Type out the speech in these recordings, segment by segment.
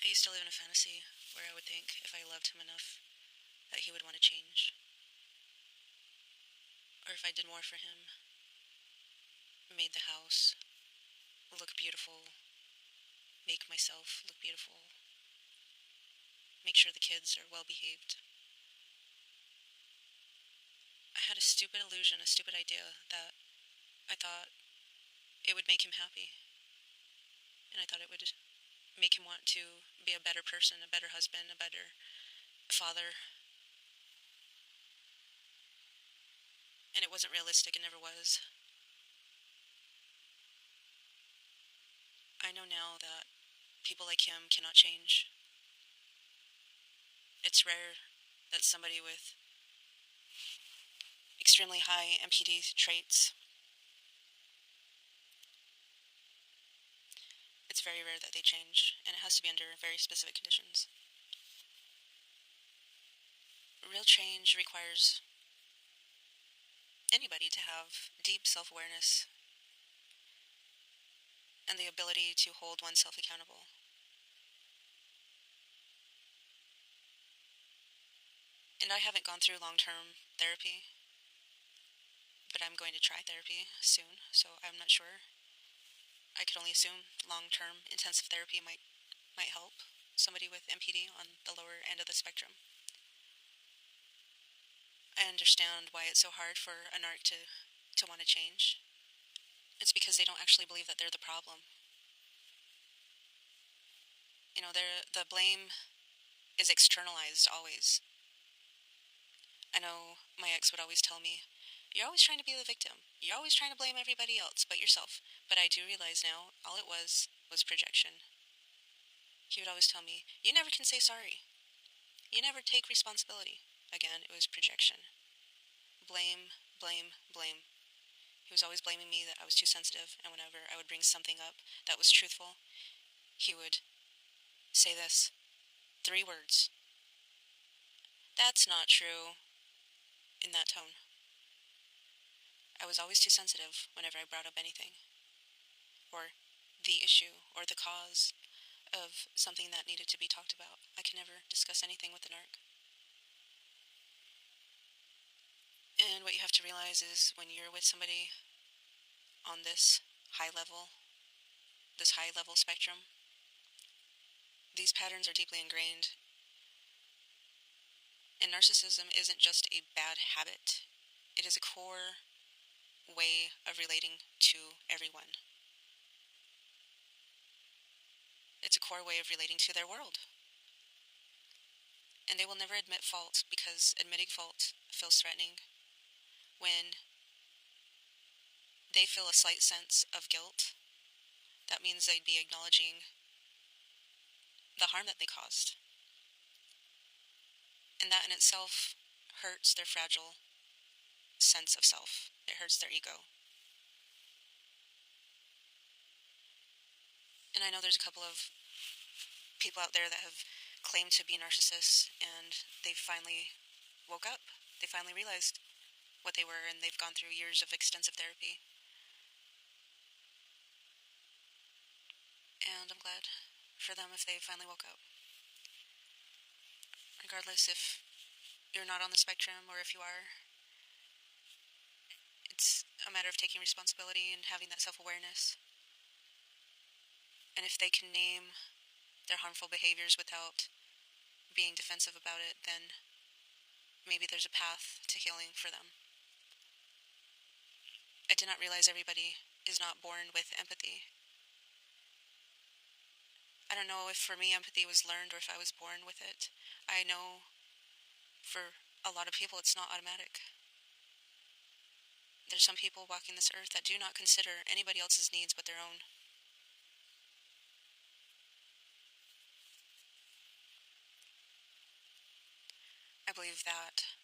I used to live in a fantasy where I would think if I loved him enough that he would want to change. Or if I did more for him, made the house look beautiful, make myself look beautiful, make sure the kids are well behaved. I had a stupid illusion, a stupid idea that I thought it would make him happy. And I thought it would make him want to be a better person, a better husband, a better father. And it wasn't realistic, it never was. I know now that people like him cannot change. It's rare that somebody with extremely high MPD traits, it's very rare that they change, and it has to be under very specific conditions. Real change requires anybody to have deep self-awareness and the ability to hold oneself accountable. And I haven't gone through long-term therapy, but I'm going to try therapy soon, so I'm not sure. I could only assume long-term intensive therapy might help somebody with MPD on the lower end of the spectrum. I understand why it's so hard for a narc to want to change. It's because they don't actually believe that they're the problem. You know, the blame is externalized always. I know my ex would always tell me, "You're always trying to be the victim. You're always trying to blame everybody else but yourself." But I do realize now, all it was projection. He would always tell me, "You never can say sorry. You never take responsibility." Again, it was projection. Blame, blame, blame. He was always blaming me that I was too sensitive, and whenever I would bring something up that was truthful, he would say this, 3 words. "That's not true," in that tone. I was always too sensitive whenever I brought up anything, or the issue, or the cause of something that needed to be talked about. I could never discuss anything with the narc. And what you have to realize is when you're with somebody on this high level spectrum, these patterns are deeply ingrained. And narcissism isn't just a bad habit, it is a core way of relating to everyone. It's a core way of relating to their world. And they will never admit fault because admitting fault feels threatening. When they feel a slight sense of guilt, that means they'd be acknowledging the harm that they caused. And that in itself hurts their fragile sense of self. It hurts their ego. And I know there's a couple of people out there that have claimed to be narcissists, and they finally woke up. They finally realized what they were, and they've gone through years of extensive therapy. And I'm glad for them if they finally woke up. Regardless if you're not on the spectrum or if you are, it's a matter of taking responsibility and having that self-awareness. And if they can name their harmful behaviors without being defensive about it, then maybe there's a path to healing for them. I did not realize everybody is not born with empathy. I don't know if for me empathy was learned or if I was born with it. I know for a lot of people it's not automatic. There's some people walking this earth that do not consider anybody else's needs but their own. I believe that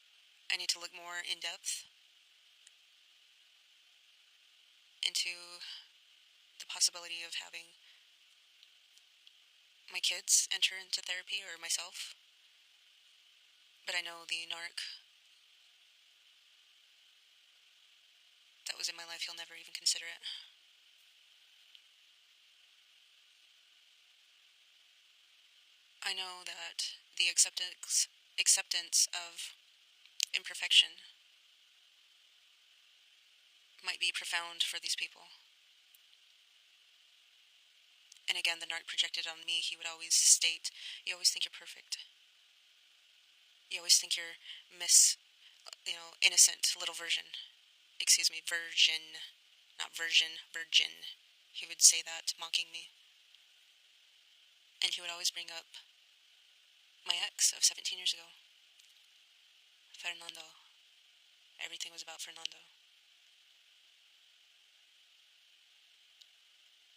I need to look more in depth into the possibility of having my kids enter into therapy or myself. But I know the narc that was in my life, he'll never even consider it. I know that the acceptance of imperfection might be profound for these people. And again, the narc projected on me, he would always state, you always think you're perfect. You always think you're innocent little virgin. Excuse me, virgin. Not version, virgin. He would say that, mocking me. And he would always bring up my ex of 17 years ago. Fernando. Everything was about Fernando.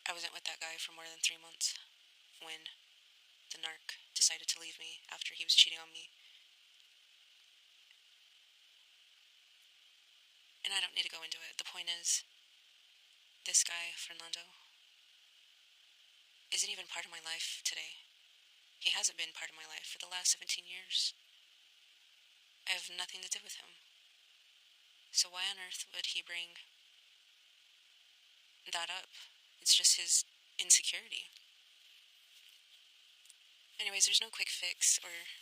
I wasn't with that guy for more than 3 months when the narc decided to leave me after he was cheating on me. And I don't need to go into it. The point is, this guy, Fernando, isn't even part of my life today. He hasn't been part of my life for the last 17 years. I have nothing to do with him. So why on earth would he bring that up? It's just his insecurity. Anyways, there's no quick fix or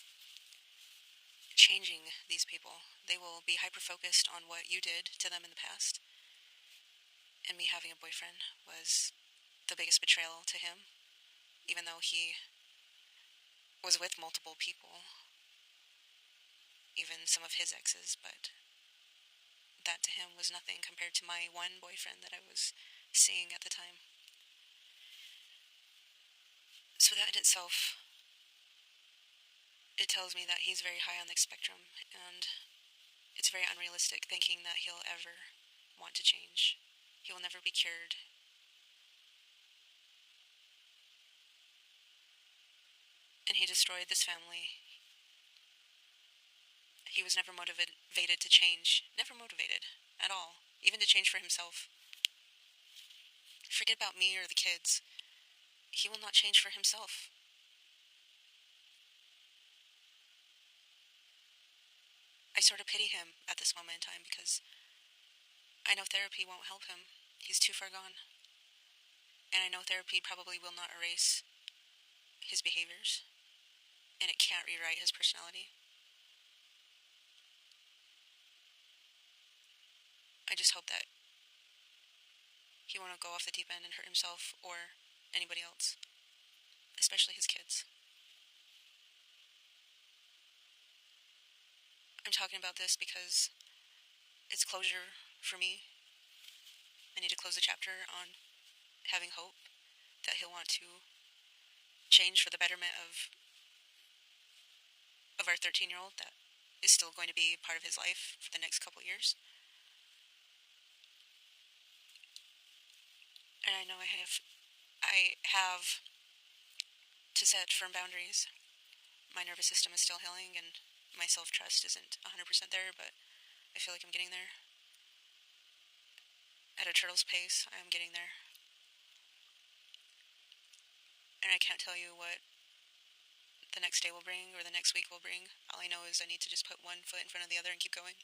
changing these people. They will be hyper-focused on what you did to them in the past. And me having a boyfriend was the biggest betrayal to him, even though he was with multiple people, even some of his exes, but that to him was nothing compared to my one boyfriend that I was seeing at the time. So that in itself, it tells me that he's very high on the spectrum, and it's very unrealistic thinking that he'll ever want to change. He will never be cured. And he destroyed this family. He was never motivated to change. Never motivated at all. Even to change for himself. Forget about me or the kids. He will not change for himself. I sort of pity him at this moment in time because I know therapy won't help him. He's too far gone. And I know therapy probably will not erase his behaviors. And it can't rewrite his personality. I just hope that he won't go off the deep end and hurt himself or anybody else. Especially his kids. I'm talking about this because it's closure for me. I need to close the chapter on having hope that he'll want to change for the betterment of our 13-year-old that is still going to be part of his life for the next couple years. And I know I have to set firm boundaries. My nervous system is still healing and my self-trust isn't 100% there, but I feel like I'm getting there. At a turtle's pace, I am getting there. And I can't tell you what the next day will bring or the next week will bring. All I know is I need to just put one foot in front of the other and keep going.